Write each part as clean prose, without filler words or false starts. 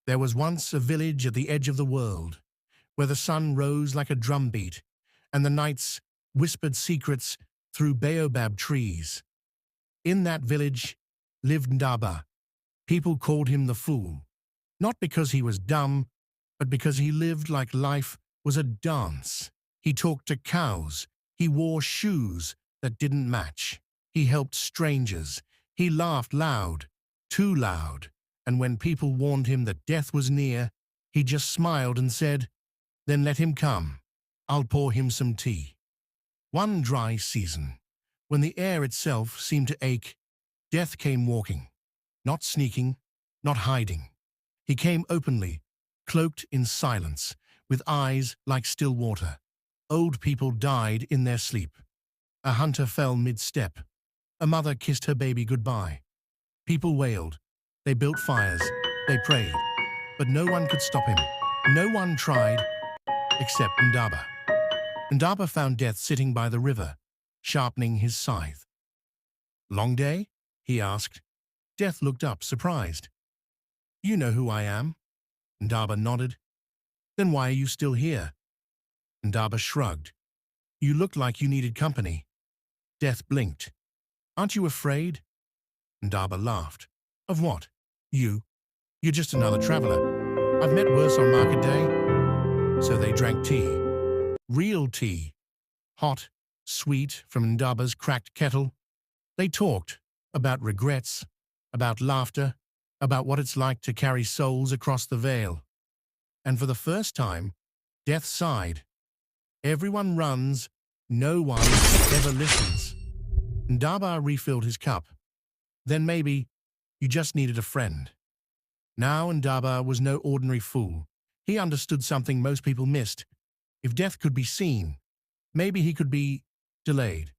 There was once a village at the edge of the world, where the sun rose like a drumbeat, and the nights whispered secrets through baobab trees. In that village lived Ndaba. People called him the Fool, not because he was dumb, but because he lived like life was a dance. He talked to cows. He wore shoes that didn't match. He helped strangers. He laughed loud, too loud, and when people warned him that death was near, he just smiled and said, "Then let him come. I'll pour him some tea." One dry season, when the air itself seemed to ache, death came walking, not sneaking, not hiding. He came openly, cloaked in silence, with eyes like still water. Old people died in their sleep. A hunter fell mid-step. A mother kissed her baby goodbye. People wailed. They built fires. They prayed. But no one could stop him. No one tried, except Ndaba. Ndaba found death sitting by the river, sharpening his scythe. "Long day?" he asked. Death looked up, surprised. "You know who I am?" Ndaba nodded. "Then why are you still here?" Ndaba shrugged. "You looked like you needed company." Death blinked. "Aren't you afraid?" Ndaba laughed. "Of what? You? You're just another traveler. I've met worse on market day." So they drank tea. Real tea. Hot, sweet, from Ndaba's cracked kettle. They talked about regrets, about laughter, about what it's like to carry souls across the veil. And for the first time, Death sighed. Everyone runs, no one ever listens. Ndaba refilled his cup. Then maybe you just needed a friend. Now Ndaba was no ordinary fool. He understood something most people missed. If death could be seen, maybe he could be delayed.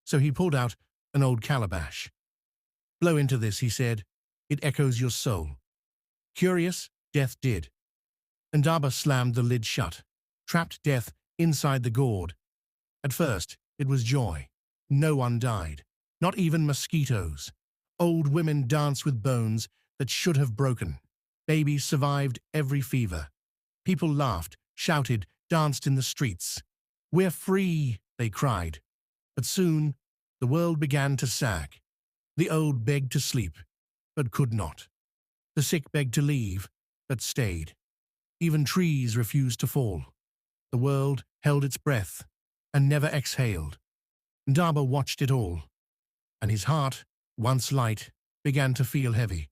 So he pulled out an old calabash. "Blow into this," he said. "It echoes your soul." Curious, Death did. Ndaba slammed the lid shut, trapped Death inside the gourd. At first, it was joy. No one died, not even mosquitoes. Old women danced with bones that should have broken. Babies survived every fever. People laughed, shouted, danced in the streets. "We're free," they cried. But soon, the world began to sag. The old begged to sleep, but could not. The sick begged to leave, but stayed. Even trees refused to fall. The world held its breath and never exhaled. Ndaba watched it all, and his heart, once light, began to feel heavy.